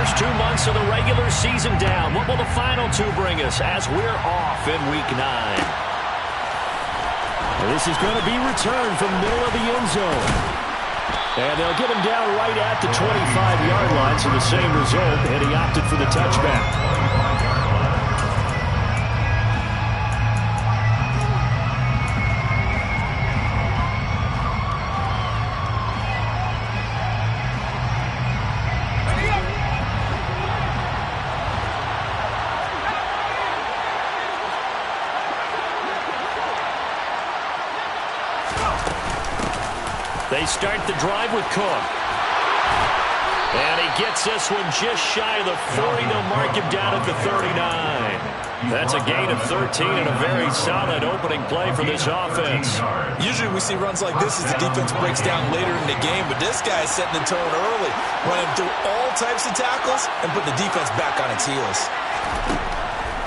first 2 months of the regular season down. What will the final two bring us as we're off in Week 9? This is going to be returned from the middle of the end zone. And they'll get him down right at the 25-yard line, so the same result, and he opted for the touchback. They start the drive with Cook. And he gets this one just shy of the 40. They'll mark him down at the 39. That's a gain of 13 and a very solid opening play for this offense. Usually we see runs like this as the defense breaks down later in the game, but this guy is setting the tone early, running through all types of tackles and putting the defense back on its heels.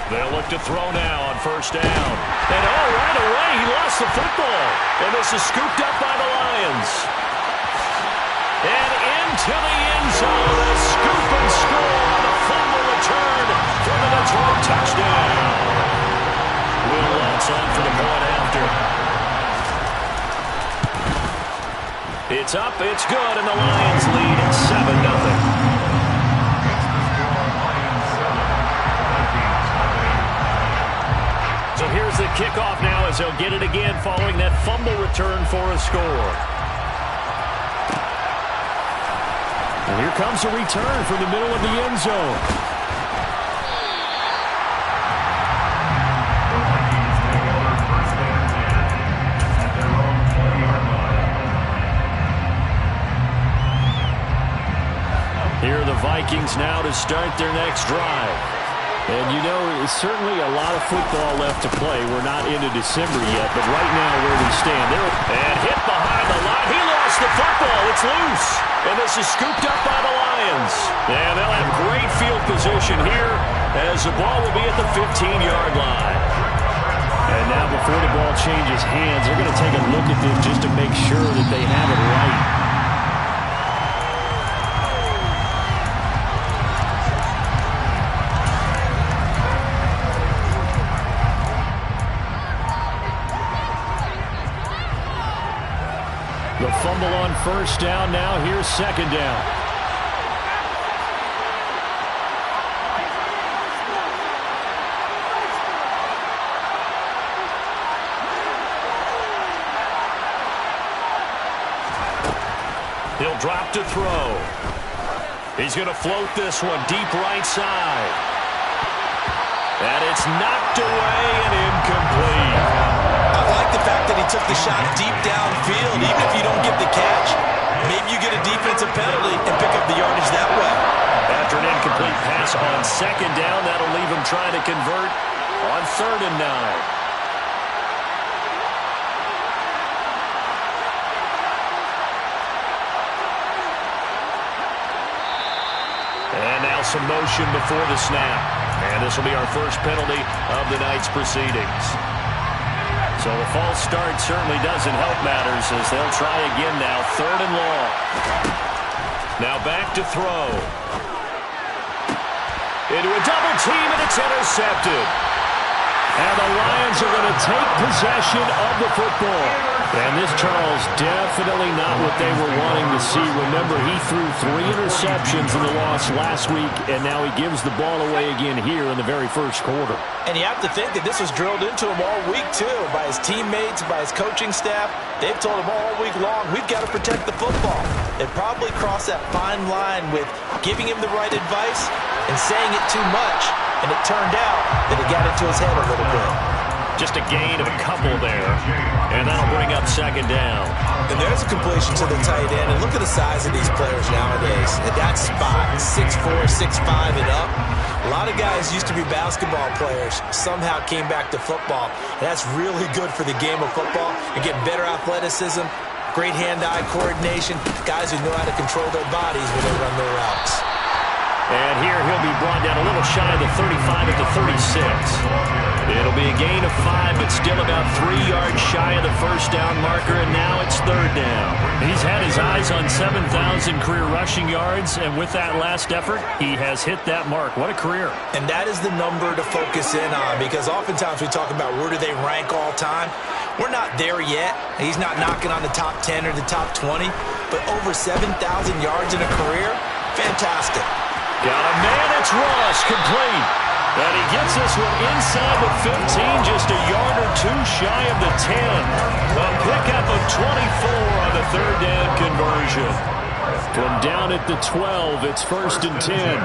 They'll look to throw now on first down. And right away, he lost the football. And this is scooped up by the Lions. And into the end zone, a scoop and score on a fumble return for the Detroit touchdown. Will Lutz on for the point after. It's up, it's good, and the Lions lead at 7-0. So here's the kickoff now as they'll get it again following that fumble return for a score. And here comes a return from the middle of the end zone. Here are the Vikings now to start their next drive. And you know, it's certainly a lot of football left to play. We're not into December yet, but right now where we stand. And hit behind the line. He lost the football. It's loose. And this is scooped up by the Lions. And they'll have great field position here as the ball will be at the 15-yard line. And now before the ball changes hands, they're going to take a look at this just to make sure that they have it right. The fumble on first down. Now here's second down. He'll drop to throw. He's going to float this one deep right side. And it's knocked away and incomplete. I like the fact that he took the shot deep downfield. Even if you don't get the catch, maybe you get a defensive penalty and pick up the yardage that way. After an incomplete pass on second down, that'll leave him trying to convert on 3rd and 9. And now some motion before the snap. And this will be our first penalty of the night's proceedings. So the false start certainly doesn't help matters as they'll try again now. 3rd and long. Now back to throw. Into a double team, and it's intercepted. And the Lions are going to take possession of the football. And this, Charles, definitely not what they were wanting to see. Remember, he threw 3 interceptions in the loss last week, and now he gives the ball away again here in the very first quarter. And you have to think that this was drilled into him all week, too, by his teammates, by his coaching staff. They've told him all week long, we've got to protect the football. They probably crossed that fine line with giving him the right advice and saying it too much. And it turned out that it got into his head a little bit. Just a gain of a couple there. And that'll bring up second down. And there's a completion to the tight end. And look at the size of these players nowadays. At that spot, 6'4", 6'5", and up. A lot of guys used to be basketball players, somehow came back to football. And that's really good for the game of football. You get better athleticism, great hand-eye coordination, guys who know how to control their bodies when they run their routes. And here he'll be brought down a little shy of the 35 at the 36. It'll be a gain of 5, but still about 3 yards shy of the first down marker, and now it's third down. He's had his eyes on 7,000 career rushing yards, and with that last effort, he has hit that mark. What a career. And that is the number to focus in on, because oftentimes we talk about where do they rank all time. We're not there yet. He's not knocking on the top 10 or the top 20, but over 7,000 yards in a career, fantastic. Got a man, it's Ross, complete. And he gets this one inside the 15, just a yard or two shy of the 10. A pickup of 24 on the third down conversion. From down at the 12, it's 1st and 10.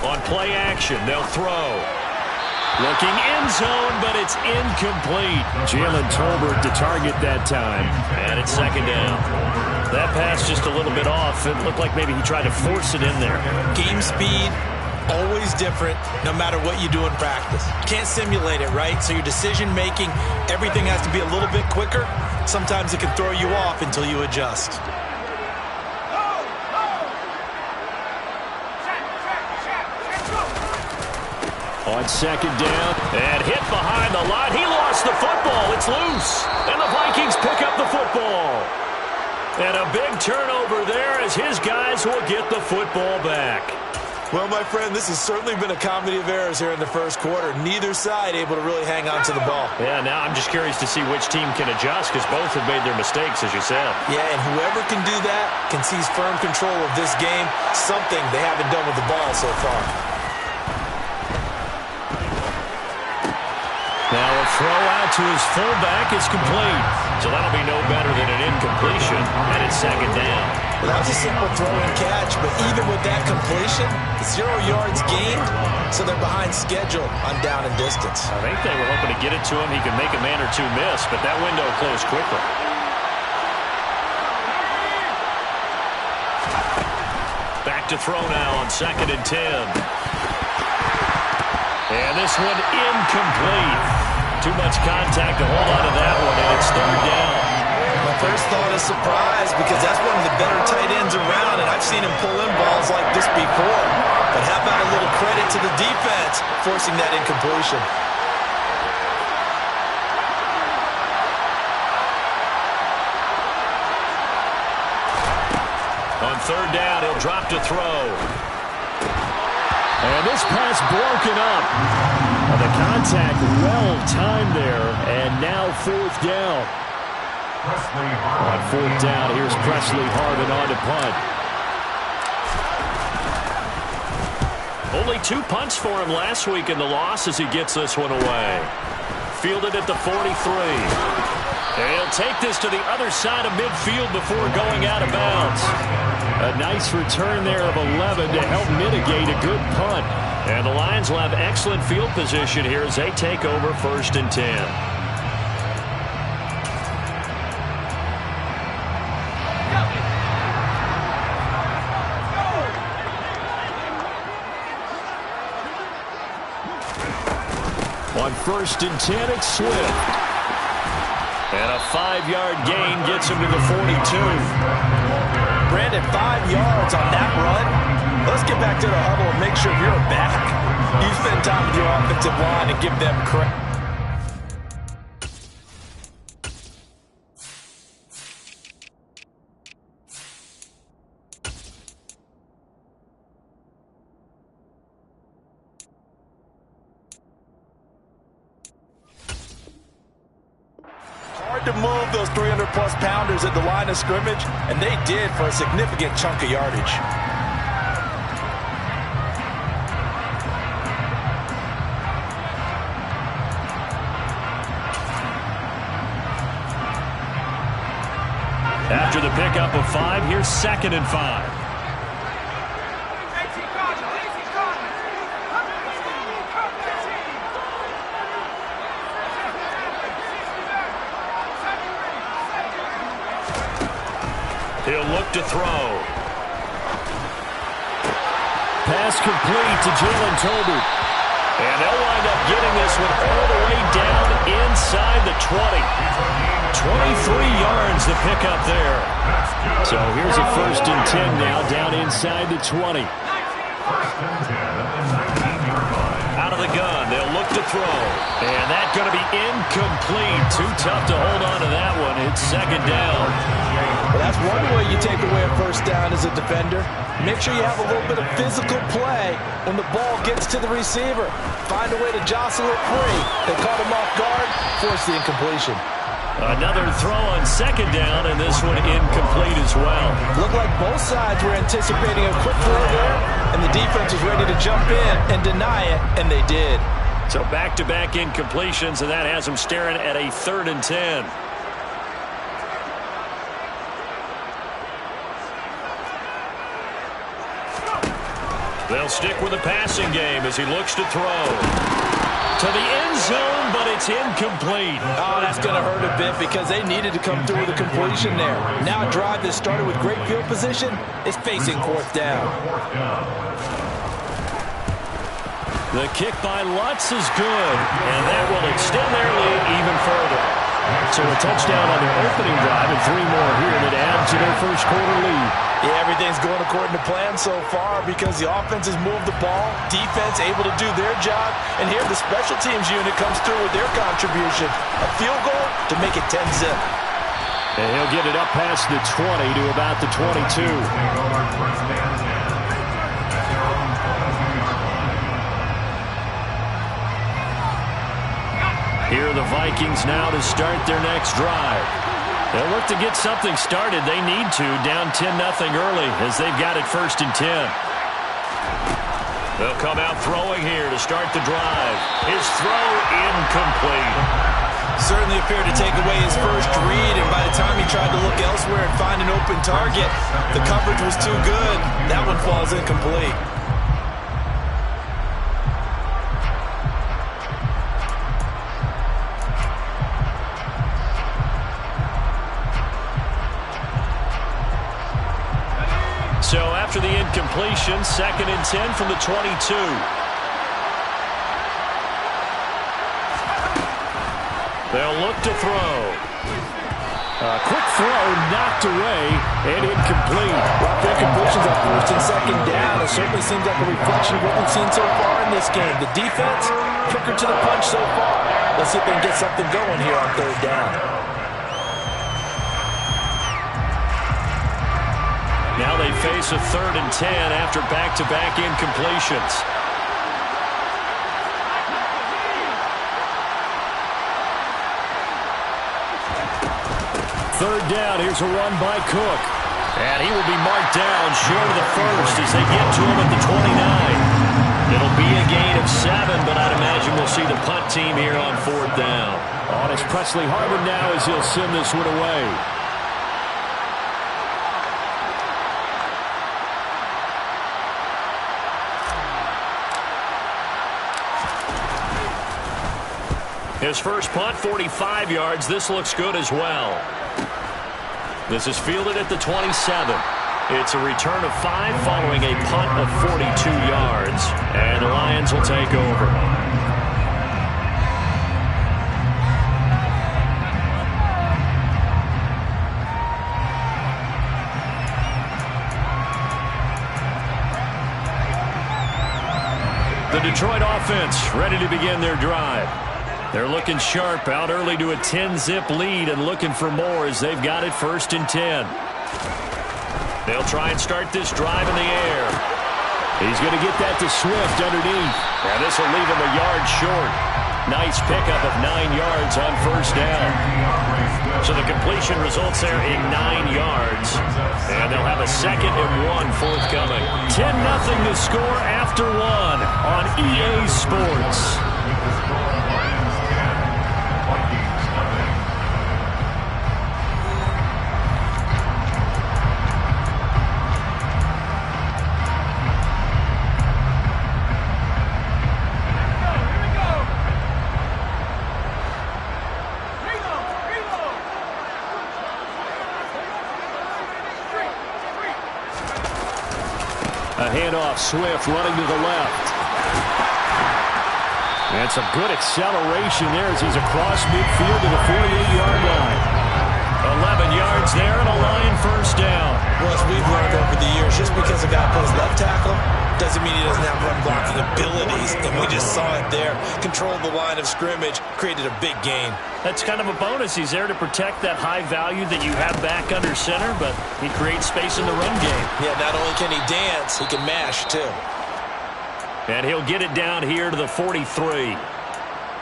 On play action, they'll throw. Looking end zone, but it's incomplete. Jalen Tolbert to target that time. And it's 2nd down. That pass just a little bit off. It looked like maybe he tried to force it in there. Game speed, always different, no matter what you do in practice. Can't simulate it, right? So your decision-making, everything has to be a little bit quicker. Sometimes it can throw you off until you adjust. On 2nd down, and hit behind the line. He lost the football. It's loose. And the Vikings pick up the football. And a big turnover there as his guys will get the football back. Well, my friend, this has certainly been a comedy of errors here in the first quarter. Neither side able to really hang on to the ball. Yeah, now I'm just curious to see which team can adjust, because both have made their mistakes, as you said. Yeah, and whoever can do that can seize firm control of this game, something they haven't done with the ball so far. Now a throw out to his fullback is complete. So that'll be no better than an incompletion, and it's 2nd down. Well, that was a simple throw and catch, but even with that completion, 0 yards gained, so they're behind schedule on down and distance. I think they were hoping to get it to him. He could make a man or two miss, but that window closed quickly. Back to throw now on 2nd and 10. And this one incomplete. Too much contact to hold on to that one, and it's 3rd down. My first thought is surprise, because that's one of the better tight ends around, and I've seen him pull in balls like this before. But how about a little credit to the defense forcing that incompletion? On 3rd down, he'll drop to throw. And this pass broken up. The contact well-timed there, and now 4th down. On 4th down, here's Presley Harvin on to punt. Only 2 punts for him last week in the loss as he gets this one away. Fielded at the 43. And he'll take this to the other side of midfield before going out of bounds. A nice return there of 11 to help mitigate a good punt. And the Lions will have excellent field position here as they take over 1st and 10. On 1st and 10, it's Swift. And a 5-yard gain gets him to the 42. Brandon, 5 yards on that run. Let's get back to the huddle and make sure you're back. You spend time with your offensive line and give them credit. Hard to move those 300-plus pounders at the line of scrimmage, and they did for a significant chunk of yardage. After the pickup of 5, here's 2nd and 5. He'll look to throw. Pass complete to Jalen Tolbert. And they'll wind up getting this one all the way down inside the 20. yards to pick up there. So here's a 1st and 10 now, down inside the 20. Out of the gun, they'll look to throw. And that's going to be incomplete. Too tough to hold on to that one. It's 2nd down. Well, that's one way you take away a 1st down as a defender. Make sure you have a little bit of physical play when the ball gets to the receiver. Find a way to jostle it free. They caught him off guard, force the incompletion. Another throw on 2nd down, and this one incomplete as well. Looked like both sides were anticipating a quick throw there, and the defense was ready to jump in and deny it, and they did. So back-to-back incompletions, and that has them staring at a 3rd and 10. They'll stick with the passing game as he looks to throw. To the end zone, but it's incomplete. Oh, that's going to hurt a bit because they needed to come through with a completion there. Now a drive that started with great field position is facing 4th down. The kick by Lutz is good, and that will extend their lead even further. So a touchdown on their opening drive and 3 more here that add to their 1st quarter lead. Yeah, everything's going according to plan so far because the offense has moved the ball, defense able to do their job, and here the special teams unit comes through with their contribution. A field goal to make it 10-zip. And he'll get it up past the 20 to about the 22. Here are the Vikings now to start their next drive. They'll look to get something started. They need to, down 10-0 early as they've got it 1st and 10. They'll come out throwing here to start the drive. His throw incomplete. Certainly appeared to take away his first read, and by the time he tried to look elsewhere and find an open target, the coverage was too good. That one falls incomplete. So after the incompletion, 2nd and 10 from the 22. They'll look to throw. A quick throw knocked away and incomplete. Rough incompletions on 1st and 2nd down. It certainly seems like a reflection of what we've seen so far in this game. The defense, quicker to the punch so far. Let's see if they can get something going here on 3rd down. Now they face a 3rd and 10 after back-to-back incompletions. 3rd down, here's a run by Cook. And he will be marked down short of the 1st as they get to him at the 29. It'll be a gain of 7, but I'd imagine we'll see the punt team here on 4th down. On is Presley Harvin now as he'll send this one away. His first punt, 45 yards. This looks good as well. This is fielded at the 27. It's a return of 5 following a punt of 42 yards. And the Lions will take over. The Detroit offense ready to begin their drive. They're looking sharp, out early to a 10-zip lead and looking for more as they've got it 1st and 10. They'll try and start this drive in the air. He's going to get that to Swift underneath. And this will leave him a yard short. Nice pickup of 9 yards on 1st down. So the completion results there in 9 yards. And they'll have a 2nd and 1 forthcoming. 10-0 to score after 1 on EA Sports. A handoff, Swift running to the left. And some good acceleration there as he's across midfield to the 48-yard line. 11 yards there and a Lion first down. Well, as we've learned over the years, just because a guy plays left tackle doesn't mean he doesn't have run blocking abilities, and we just saw it there. Controlled the line of scrimmage, created a big gain. That's kind of a bonus. He's there to protect that high value that you have back under center, but he creates space in the run game. Yeah, not only can he dance, he can mash too. And he'll get it down here to the 43.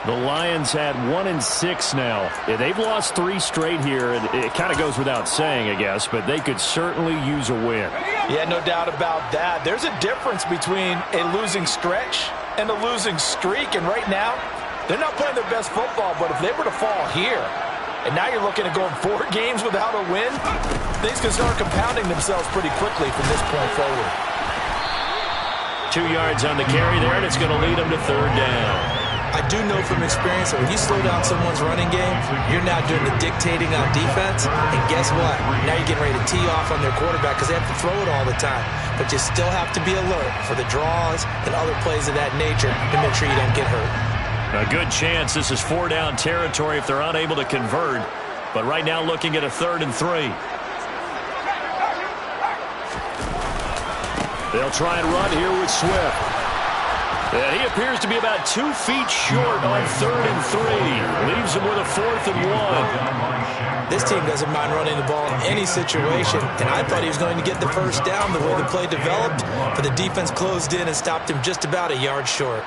The Lions had 1-6 now. Yeah, they've lost 3 straight here. It kind of goes without saying, I guess, but they could certainly use a win. Yeah, no doubt about that. There's a difference between a losing stretch and a losing streak, and right now, they're not playing their best football, but if they were to fall here, and now you're looking at going 4 games without a win, things can start compounding themselves pretty quickly from this point forward. 2 yards on the carry there, and it's going to lead them to third down. I do know from experience that when you slow down someone's running game, you're now doing the dictating on defense, and guess what? Now you're getting ready to tee off on their quarterback because they have to throw it all the time. But you still have to be alert for the draws and other plays of that nature to make sure you don't get hurt. A good chance this is 4-down territory if they're unable to convert, but right now looking at a 3rd and 3. They'll try and run here with Swift. And he appears to be about 2 feet short on 3rd and 3. Leaves him with a 4th and 1. This team doesn't mind running the ball in any situation, and I thought he was going to get the first down the way the play developed, but the defense closed in and stopped him just about a yard short.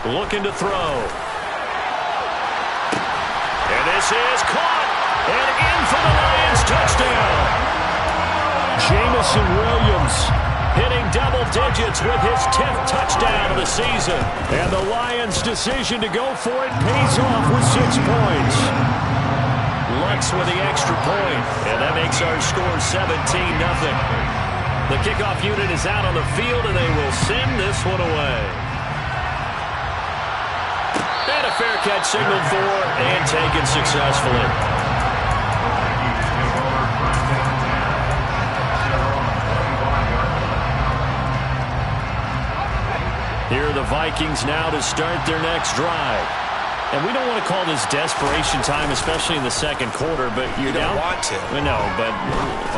Looking to throw. And this is caught. And in for the Lions touchdown. Jamison Williams hitting double digits with his 10th touchdown of the season. And the Lions' decision to go for it pays off with 6 points. Lutz with the extra point. And that makes our score 17-0. The kickoff unit is out on the field, and they will send this one away. And a fair catch signaled for and taken successfully. Here are the Vikings now to start their next drive. And we don't want to call this desperation time, especially in the second quarter, but you're down. You don't want to. No, but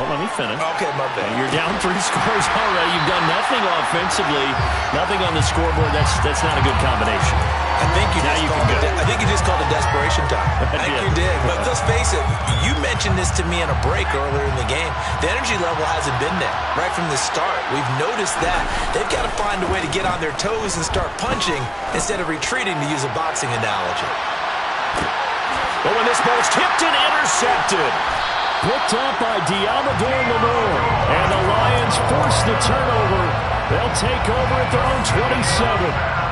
let me finish. Okay, my bad. You're down 3 scores already. You've done nothing offensively, nothing on the scoreboard. That's not a good combination. I think you just called it desperation time. I think you did. But let's face it, you mentioned this to me in a break earlier in the game. The energy level hasn't been there right from the start. We've noticed that. They've got to find a way to get on their toes and start punching instead of retreating, to use a boxing analogy. But when this ball's tipped and intercepted. Picked up by Diamador Lamore. And the Lions force the turnover. They'll take over at their own 27.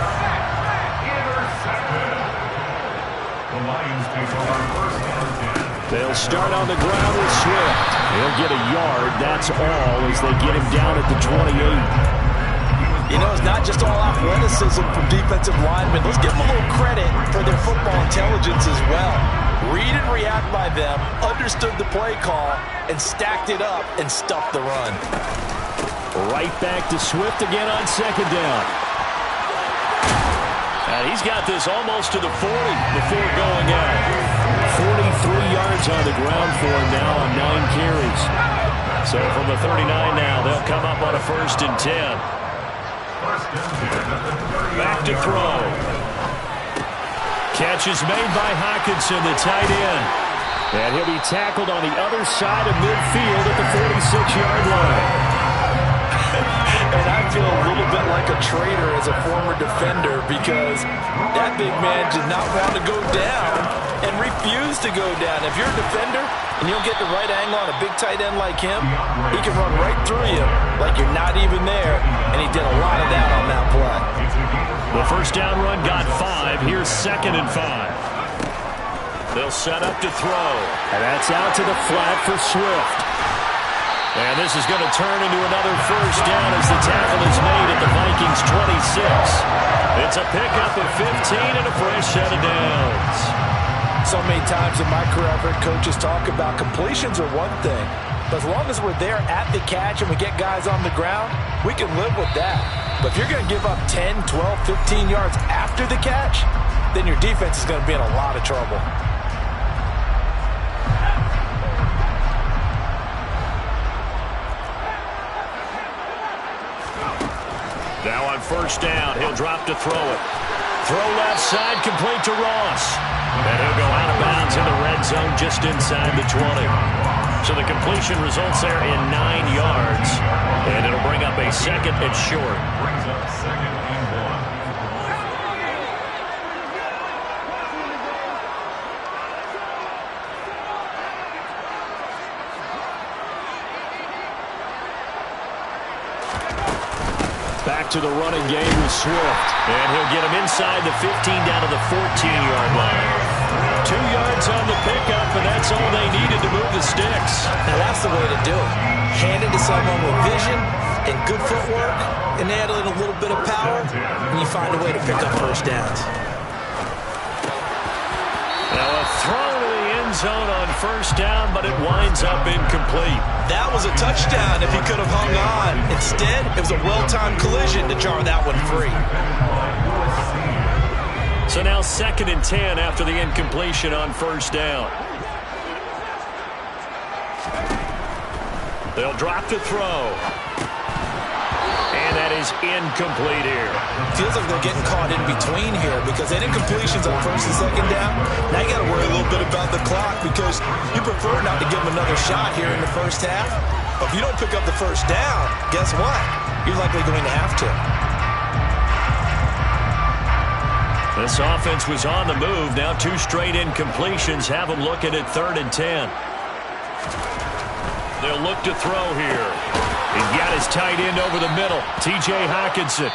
They'll start on the ground with Swift. He'll get a yard. That's all as they get him down at the 28. You know, it's not just all athleticism from defensive linemen. Let's give them a little credit for their football intelligence as well. Read and react by them, understood the play call, and stacked it up and stuffed the run. Right back to Swift again on second down. And he's got this almost to the 40 before going out. 43 yards on the ground for him now on 9 carries. So from the 39 now, they'll come up on a 1st and 10. Back to throw. Catch is made by Hockenson, the tight end. And he'll be tackled on the other side of midfield at the 46-yard line. And I feel a little bit like a traitor as a former defender because that big man did not want to go down and refused to go down. If you're a defender and you don't get the right angle on a big tight end like him, he can run right through you like you're not even there, and he did a lot of that on that play. The first down run got 5. Here's 2nd and 5. They'll set up to throw. And that's out to the flat for Swift. And this is going to turn into another first down as the tackle is made at the Vikings' 26. It's a pickup of 15 and a fresh set of downs. So many times in my career, I've heard coaches talk about completions are one thing. But as long as we're there at the catch and we get guys on the ground, we can live with that. But if you're going to give up 10, 12, 15 yards after the catch, then your defense is going to be in a lot of trouble. Now on first down, he'll drop to throw it. Throw left side, complete to Ross. And he'll go out of bounds in the red zone just inside the 20. So the completion results there in 9 yards. And it'll bring up a second and short. Brings up second and 1. Back to the running game with Swift. And he'll get him inside the 15 down to the 14-yard line. 2 yards on the pickup, and that's all they needed to move the sticks. Now that's the way to do it. Hand it to someone with vision and good footwork, and add a little bit of power, and you find a way to pick up first downs. Now a throw to the end zone on first down, but it winds up incomplete. That was a touchdown if he could have hung on. Instead, it was a well-timed collision to jar that one free. So now 2nd and 10 after the incompletion on first down. They'll drop to throw. And that is incomplete here. Feels like they're getting caught in between here because they had incompletions on first and second down. Now you got to worry a little bit about the clock because you prefer not to give them another shot here in the first half. But if you don't pick up the first down, guess what? You're likely going to have to. This offense was on the move. Now 2 straight incompletions have them looking at 3rd and 10. They'll look to throw here. He's got his tight end over the middle, T.J. Hockenson.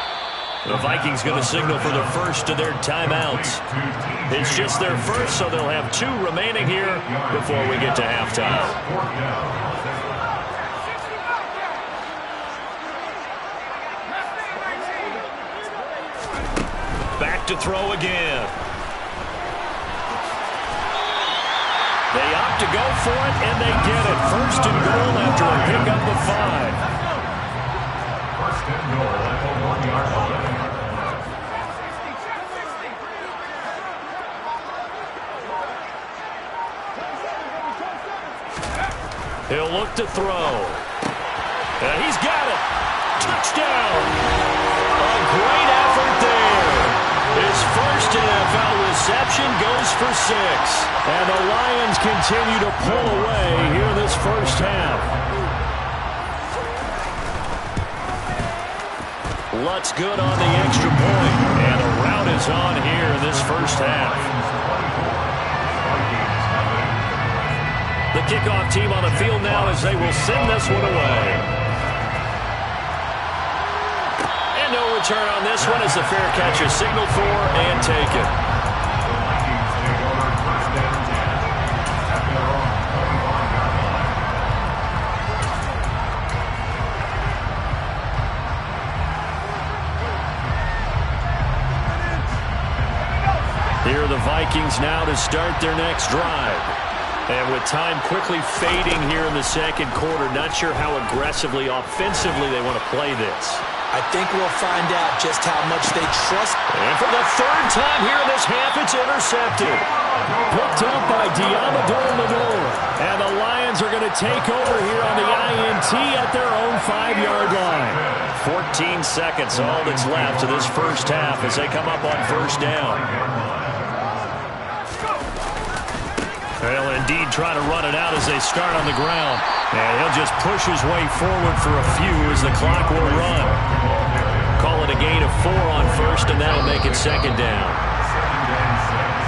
The Vikings going to signal for the first of their timeouts. It's just their first, so they'll have 2 remaining here before we get to halftime. Back to throw again. They opt to go for it, and they get it. 1st and goal after a pickup of 5. 1st and goal at the 1-yard line. He'll look to throw. And he's got it. Touchdown. A great effort there. His first NFL reception goes for 6. And the Lions continue to pull away here this first half. Lutz good on the extra point. And the rout is on here in this first half. The kickoff team on the field now as they will send this one away. And no return on this one as the fair catch is signaled for and taken. Here are the Vikings now to start their next drive. And with time quickly fading here in the second quarter, not sure how aggressively, offensively they want to play this. I think we'll find out just how much they trust. And for the 3rd time here in this half, it's intercepted. Picked up by Diamador Lenore. And the Lions are going to take over here on the INT at their own 5-yard line. 14 seconds, all that's left to this first half as they come up on first down. They'll indeed try to run it out as they start on the ground. And he'll just push his way forward for a few as the clock will run. Call it a gain of 4 on first, and that'll make it 2nd down.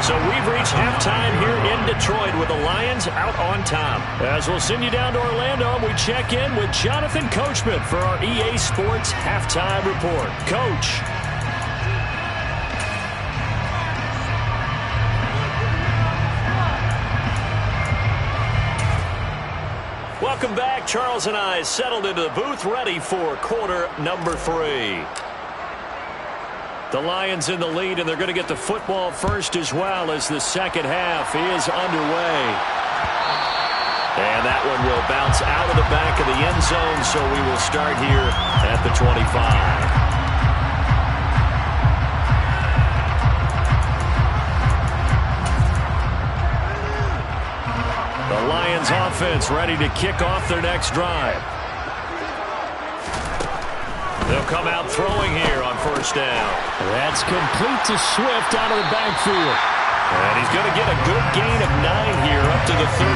So we've reached halftime here in Detroit with the Lions out on top. As we'll send you down to Orlando, we check in with Jonathan Coachman for our EA Sports Halftime Report. Coach. Welcome back. Charles and I settled into the booth ready for quarter number 3. The Lions in the lead, and they're going to get the football first as well as the second half is underway. And that one will bounce out of the back of the end zone, so we will start here at the 25. The Lions offense ready to kick off their next drive. They'll come out throwing here on first down. That's complete to Swift out of the backfield. And he's going to get a good gain of 9 here up to the 34.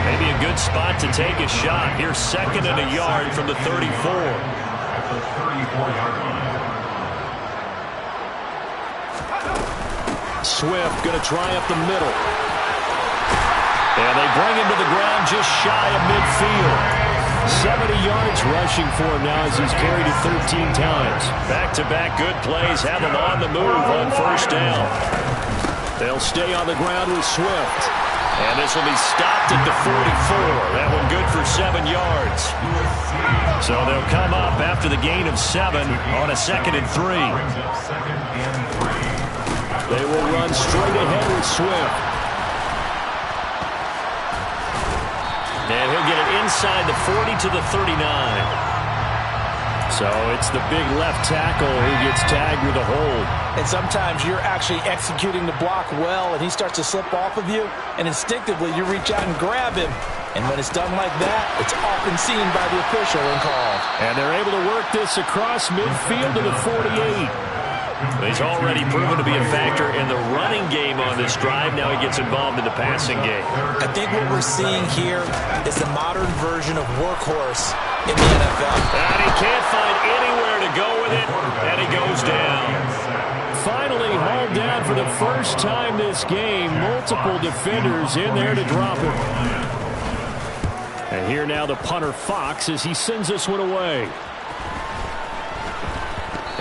Maybe a good spot to take a shot. Here's 2nd and a yard from the 34. At the 34-yard line. Swift going to try up the middle. And they bring him to the ground just shy of midfield. 70 yards rushing for him now as he's carried it 13 times. Back-to-back good plays have him on the move on first down. They'll stay on the ground with Swift. And this will be stopped at the 44. That one good for 7 yards. So they'll come up after the gain of 7 on a 2nd and 3. They will run straight ahead with Swift. And he'll get it inside the 40 to the 39. So it's the big left tackle who gets tagged with a hold. And sometimes you're actually executing the block well, and he starts to slip off of you, and instinctively you reach out and grab him. And when it's done like that, it's often seen by the official and called. And they're able to work this across midfield to the 48. He's already proven to be a factor in the running game on this drive. Now he gets involved in the passing game. I think what we're seeing here is the modern version of workhorse in the NFL. And he can't find anywhere to go with it, and he goes down. Finally hauled down for the first time this game. Multiple defenders in there to drop him. And here now the punter Fox as he sends this one away.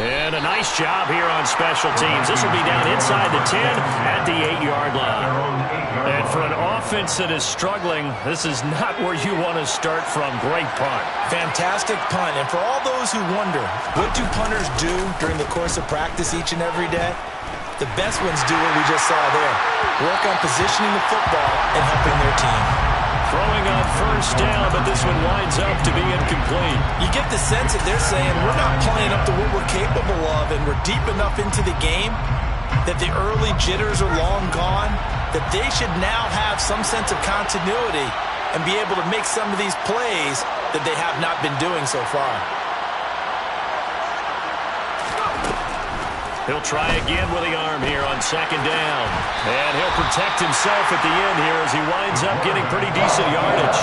And a nice job here on special teams. This will be down inside the 10 at the 8-yard line. And for an offense that is struggling, this is not where you want to start from. Great punt. Fantastic punt. And for all those who wonder, what do punters do during the course of practice each and every day? The best ones do what we just saw there. Work on positioning the football and helping their team. Throwing on first down, but this one winds up to be incomplete. You get the sense that they're saying we're not playing up to what we're capable of, and we're deep enough into the game that the early jitters are long gone, that they should now have some sense of continuity and be able to make some of these plays that they have not been doing so far. He'll try again with the arm here on 2nd down. And he'll protect himself at the end here as he winds up getting pretty decent yardage.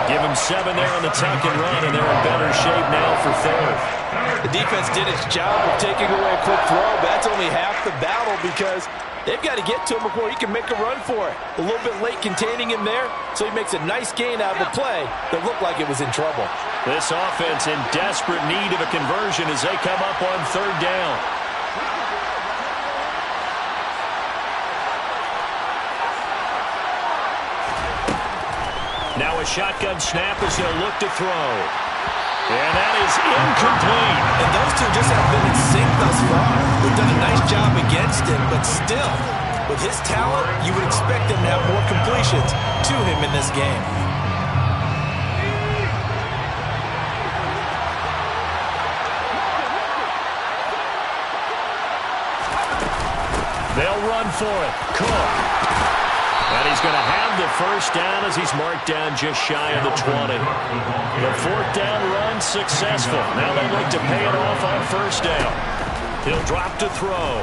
Give him 7 there on the tuck and run, and they're in better shape now for 3rd. The defense did its job of taking away a quick throw, but that's only half the battle because they've got to get to him before he can make a run for it. A little bit late containing him there, so he makes a nice gain out of a play that looked like it was in trouble. This offense in desperate need of a conversion as they come up on 3rd down. Now a shotgun snap as they'll look to throw. And that is incomplete. And those two just have been in sync thus far. They've done a nice job against him, but still, with his talent, you would expect them to have more completions to him in this game. They'll run for it. Cook. And he's going to have the first down as he's marked down just shy of the 20. The 4th down run successful. Now they look to pay it off on first down. He'll drop to throw.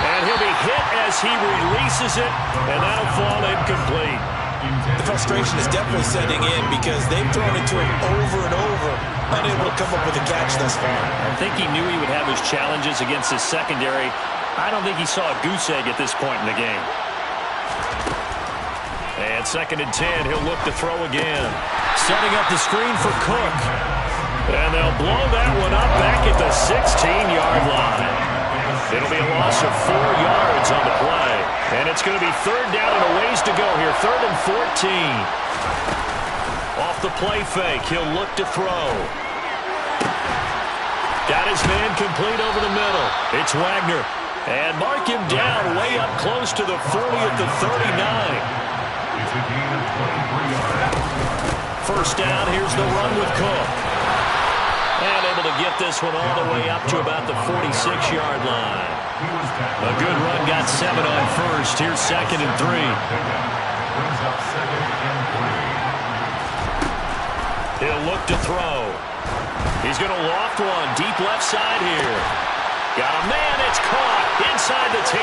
And he'll be hit as he releases it, and that'll fall incomplete. The frustration is definitely setting in because they've thrown it to him over and over, unable to come up with a catch thus far. I think he knew he would have his challenges against his secondary. I don't think he saw a goose egg at this point in the game. And 2nd and 10, he'll look to throw again. Setting up the screen for Cook. And they'll blow that one up back at the 16-yard line. It'll be a loss of 4 yards on the play. And it's going to be 3rd down and a ways to go here. 3rd and 14. Off the play fake, he'll look to throw. Got his man complete over the middle. It's Wagner. And mark him down way up close to the 40 at the 39. It's a gain of 23 yards. First down, here's the run with Cook. And able to get this one all the way up to about the 46-yard line. A good run, got 7 on first. Here's 2nd and 3. Brings up 2nd and 3. He'll look to throw. He's going to loft one deep left side here. Got a man, it's caught inside the 10.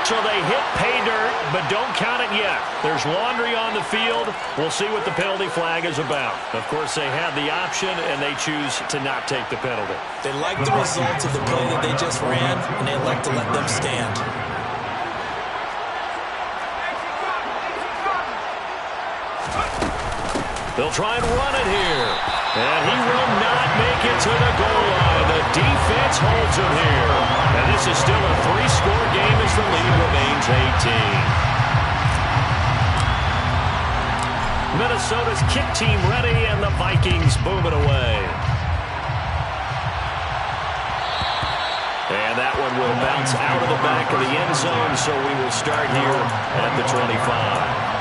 So they hit pay dirt, but don't count it yet. There's laundry on the field. We'll see what the penalty flag is about. Of course, they have the option, and they choose to not take the penalty. They like the results of the play that they just ran, and they like to let them stand. They'll try and run it here. And he will not make it to the goal line. The defense holds him here. And this is still a 3-score game as the lead remains 18. Minnesota's kick team ready, and the Vikings boom it away. And that one will bounce out of the back of the end zone, so we will start here at the 25.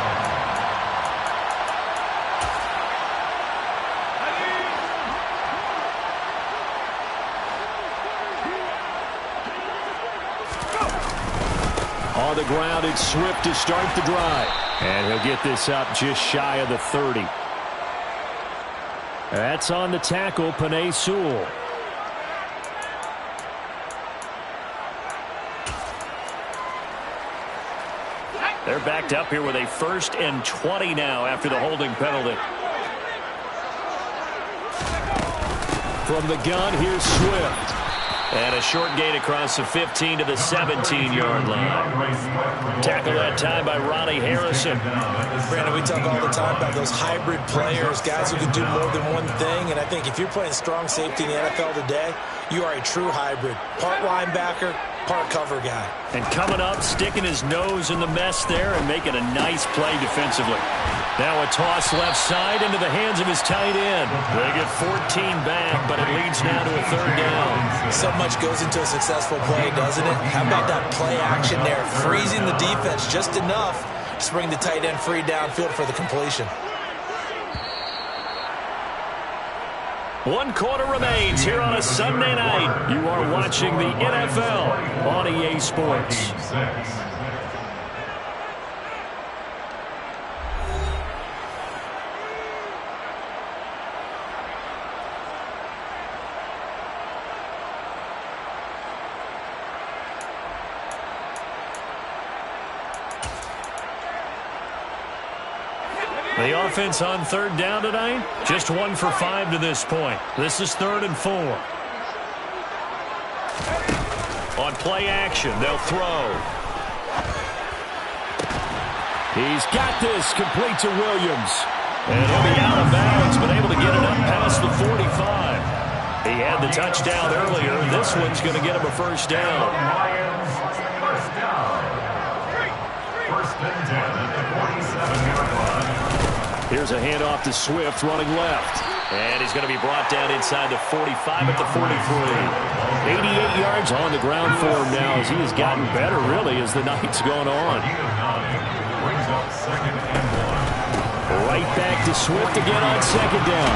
On the ground, it's Swift to start the drive. And he'll get this up just shy of the 30. That's on the tackle, Penei Sewell. They're backed up here with a 1st and 20 now after the holding penalty. From the gun, here's Swift. And a short gain across the 15 to the 17-yard line. Tackle that time by Ronnie Harrison. Brandon, we talk all the time about those hybrid players, guys who can do more than one thing. And I think if you're playing strong safety in the NFL today, you are a true hybrid. Part linebacker, part cover guy. And coming up, sticking his nose in the mess there and making a nice play defensively. Now a toss left side into the hands of his tight end. They get 14 back, but it leads now to a 3rd down. So much goes into a successful play, doesn't it? How about that play action there? Freezing the defense just enough to bring the tight end free downfield for the completion. 1 quarter remains here on a Sunday night. You are watching the NFL on EA Sports. The offense on 3rd down tonight, just 1 for 5 to this point. This is 3rd and 4. On play action, they'll throw. He's got this, complete to Williams. And he'll be out of bounds, but able to get it up past the 45. He had the touchdown earlier. This one's going to get him a 1st down. Lions, 1st down. 1st and 10 at the 47-yard line. Here's a handoff to Swift running left. And he's going to be brought down inside the 45 at the 43. 88 yards on the ground for him now as he has gotten better, really, as the night's gone on. Brings up 2nd and 1. Right back to Swift again on 2nd down.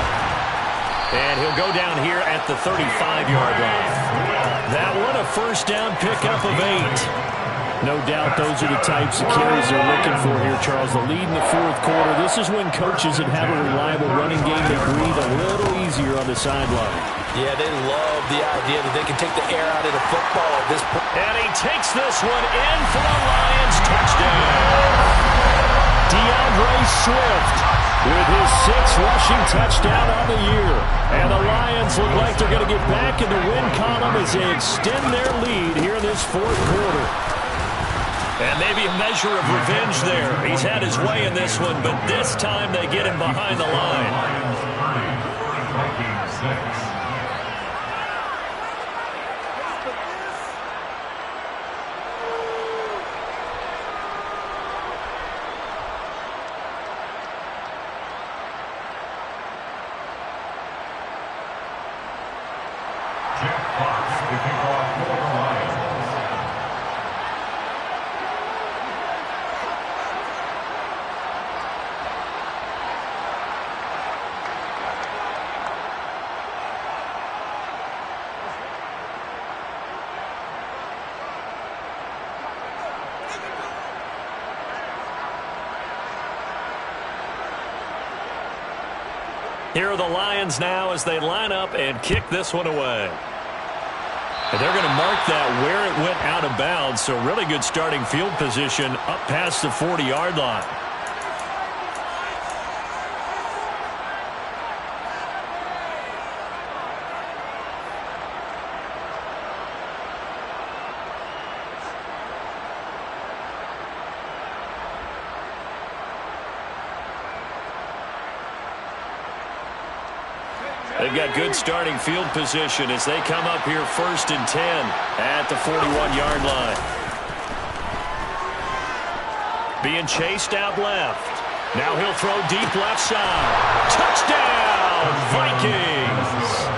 And he'll go down here at the 35-yard line. That one a 1st down pickup of 8. No doubt those are the types of carries they're looking for here, Charles. The lead in the 4th quarter. This is when coaches that have a reliable running game, they breathe a little easier on the sideline. Yeah, they love the idea that they can take the air out of the football at this point. And he takes this one in for the Lions. Touchdown. DeAndre Swift with his 6th rushing touchdown on the year. And the Lions look like they're going to get back in the win column as they extend their lead here in this 4th quarter. And maybe a measure of revenge there. He's had his way in this one, but this time they get him behind the line. Vikings 6. Here are the Lions now as they line up and kick this one away. And they're going to mark that where it went out of bounds, so really good starting field position up past the 40-yard line. They've got good starting field position as they come up here 1st and 10 at the 41-yard line. Being chased out left. Now he'll throw deep left side. Touchdown, Vikings!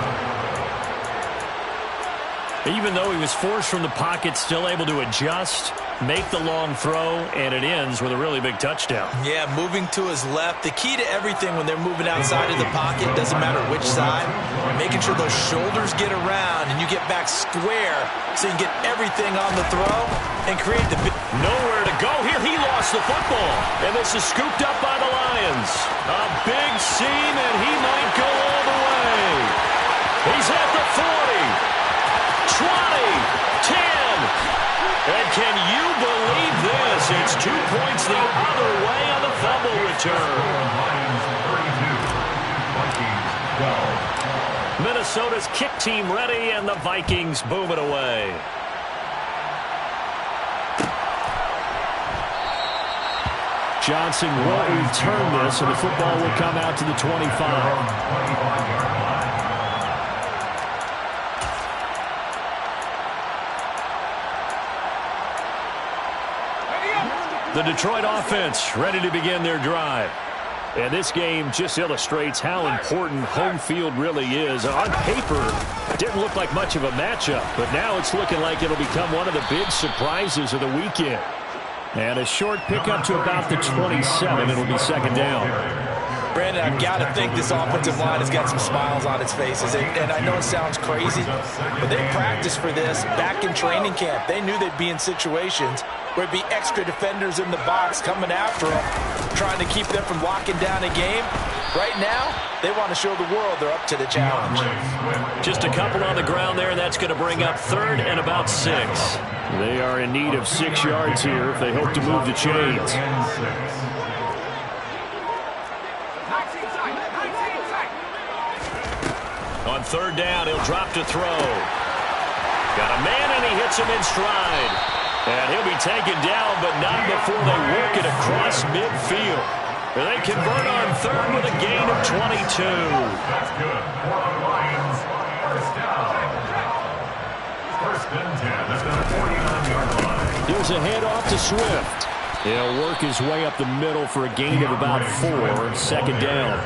Even though he was forced from the pocket, still able to adjust, make the long throw, and it ends with a really big touchdown. Yeah, moving to his left. The key to everything when they're moving outside of the pocket, doesn't matter which side, making sure those shoulders get around and you get back square so you can get everything on the throw and create the... Nowhere to go here. He lost the football. And this is scooped up by the Lions. A big seam, and he might go all the way. He's at the 40. 20, 10, and can you believe this? It's 2 points the other way on the fumble return. Minnesota's kick team ready, and the Vikings boom it away. Johnson will return this, and the football will come out to the 25. The Detroit offense ready to begin their drive. And this game just illustrates how important home field really is. On paper, it didn't look like much of a matchup, but now it's looking like it'll become one of the big surprises of the weekend. And a short pickup to about the 27. It'll be 2nd down. Brandon, I've got to think this offensive line has got some smiles on its faces. And I know it sounds crazy, but they practiced for this back in training camp. They knew they'd be in situations where it'd be extra defenders in the box coming after them, trying to keep them from locking down a game. Right now, they want to show the world they're up to the challenge. Just a couple on the ground there, and that's going to bring up 3rd and about 6. They are in need of 6 yards here if they hope to move the chains. On 3rd down, he'll drop to throw. Got a man, and he hits him in stride. And he'll be taken down, but not before they work it across midfield. They convert on 3rd with a gain of 22. That's good for the Lions. 1st down. 1st and 10 at the 49-yard line. Here's a handoff to Swift. He'll work his way up the middle for a gain of about 4. 2nd down.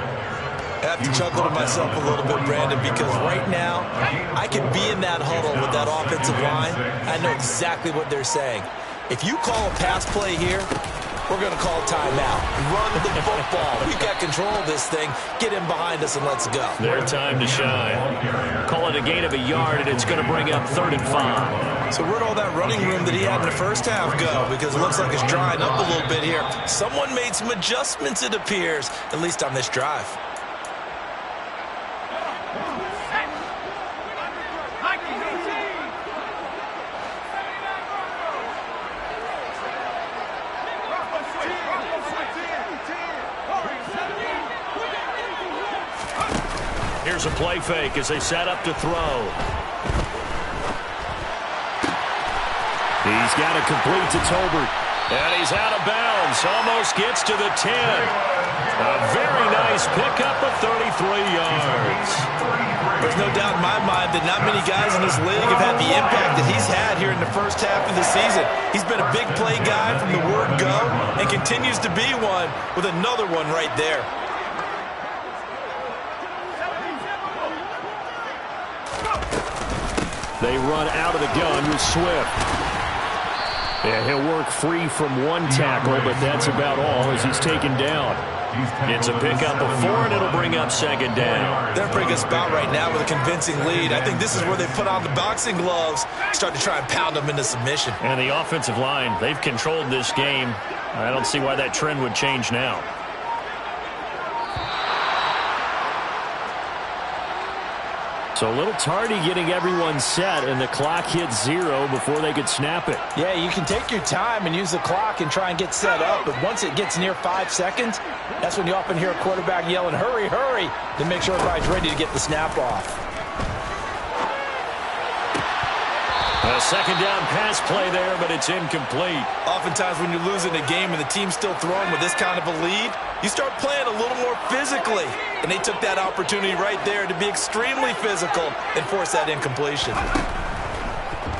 I have to chuckle to myself a little bit, Brandon, because right now I could be in that huddle with that offensive line. I know exactly what they're saying. If you call a pass play here, we're going to call timeout. Run the football. We've got control of this thing. Get him behind us and let's go. Their time to shine. Call it a gain of a yard, and it's going to bring up 3rd and 5. So where'd all that running room that he had in the first half go? Because it looks like it's drying up a little bit here. Someone made some adjustments, it appears, at least on this drive. Here's a play fake as they set up to throw. He's got it complete to Tolbert. And he's out of bounds. Almost gets to the 10. A very nice pickup of 33 yards. There's no doubt in my mind that not many guys in this league have had the impact that he's had here in the first half of the season. He's been a big play guy from the word go and continues to be one with another one right there. They run out of the gun with Swift. Yeah, he'll work free from one tackle, but that's about all as he's taken down. It's a pickup of 4, and it'll bring up 2nd down. They're pretty good spot right now with a convincing lead. I think this is where they put on the boxing gloves, start to try and pound them into submission. And the offensive line, they've controlled this game. I don't see why that trend would change now. So a little tardy getting everyone set, and the clock hits 0 before they could snap it. Yeah, you can take your time and use the clock and try and get set up, but once it gets near 5 seconds, that's when you often hear a quarterback yelling, hurry, hurry, to make sure everybody's ready to get the snap off. A second down pass play there, but it's incomplete. Oftentimes when you're losing a game and the team's still throwing with this kind of a lead, you start playing a little more physically. And they took that opportunity right there to be extremely physical and force that incompletion.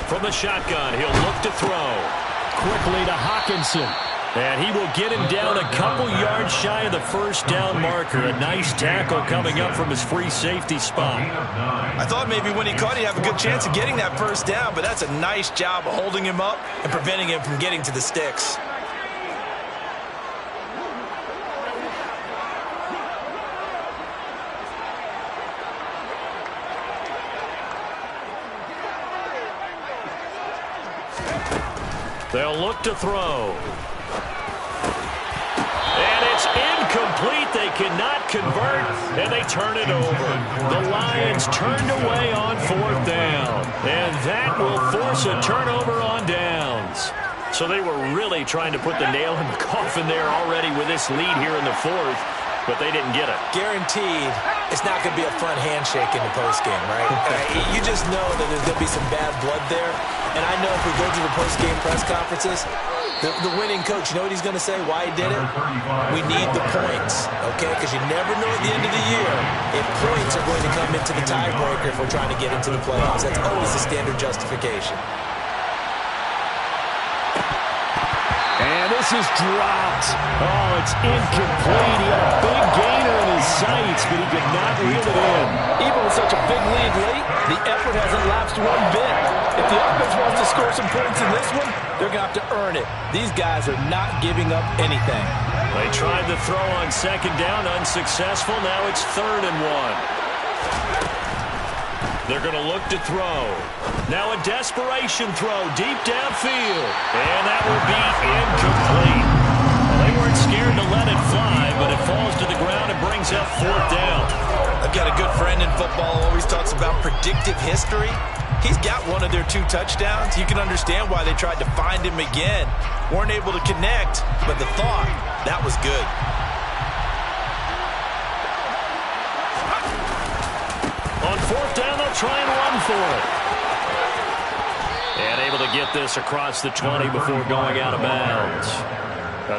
From the shotgun, he'll look to throw. Quickly to Hawkinson. And he will get him down a couple yards shy of the first down marker. A nice tackle coming up from his free safety spot. I thought maybe when he caught, he'd have a good chance of getting that first down, but that's a nice job of holding him up and preventing him from getting to the sticks. They'll look to throw. And it's incomplete. They cannot convert, and they turn it over. The Lions turned away on 4th down, and that will force a turnover on downs. So they were really trying to put the nail in the coffin there already with this lead here in the 4th, but they didn't get it. Guaranteed it's not going to be a front handshake in the postgame, right? You just know that there's going to be some bad blood there. And I know if we go to the postgame press conferences, the winning coach, you know what he's going to say, why he did it? We need the points, okay? Because you never know at the end of the year if points are going to come into the tiebreaker if we're trying to get into the playoffs. That's always the standard justification. And this is dropped. Oh, it's incomplete. He had a big gainer in his sights, but he could not reel it in. Even with such a big lead late, the effort hasn't lapsed one bit. If the offense wants to score some points in this one, they're going to have to earn it. These guys are not giving up anything. They tried to throw on second down, unsuccessful. Now it's 3rd and 1. They're going to look to throw. Now a desperation throw deep downfield. And that will be incomplete. Well, they weren't scared to let it fly, but it falls to the ground and brings up 4th down. I've got a good friend in football who always talks about predictive history. He's got one of their 2 touchdowns. You can understand why they tried to find him again. Weren't able to connect, but the thought, that was good. On 4th down, they'll try and run for it. And able to get this across the 20 before going out of bounds.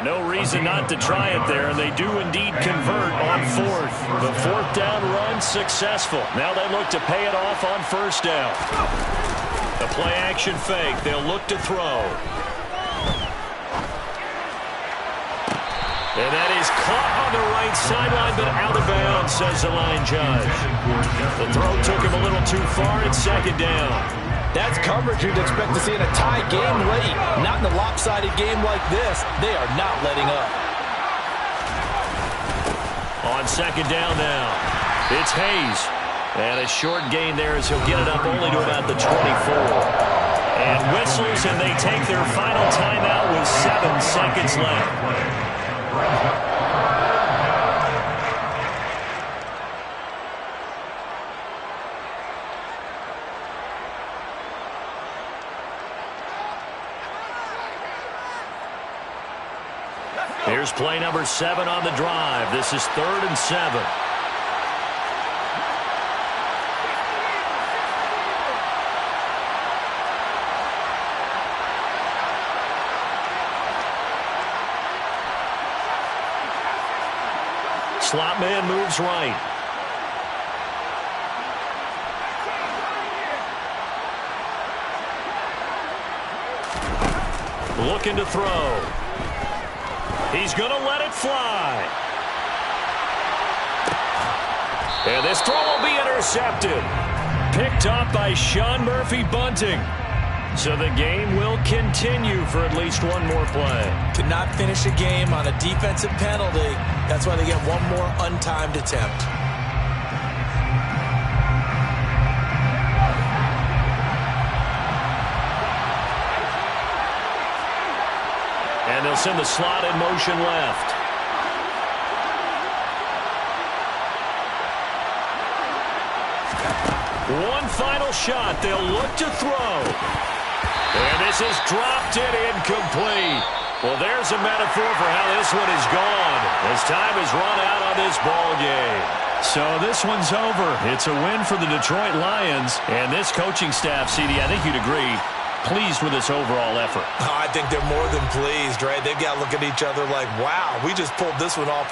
No reason not to try it there, and they do indeed convert on 4th. The 4th down run successful. Now they look to pay it off on 1st down. The play action fake. They'll look to throw. And that is caught on the right sideline, but out of bounds, says the line judge. The throw took him a little too far. It's 2nd down. That's coverage you'd expect to see in a tie game late. Not in a lopsided game like this. They are not letting up. On 2nd down now, it's Hayes. And a short gain there as he'll get it up only to about the 24. And whistles, and they take their final timeout with 7 seconds left. Here's play number 7 on the drive. This is 3rd and 7. Slot man moves right. Looking to throw. He's going to let it fly. And this throw will be intercepted. Picked off by Sean Murphy-Bunting. So the game will continue for at least one more play. Could not finish a game on a defensive penalty. That's why they get one more untimed attempt. And they'll send the slot in motion left. One final shot. They'll look to throw. And this is dropped it incomplete. Well, there's a metaphor for how this one is gone as time has run out on this ball game. So this one's over. It's a win for the Detroit Lions. And this coaching staff, CD, I think you'd agree, pleased with this overall effort. I think they're more than pleased, right? They've got to look at each other like, wow, we just pulled this one off in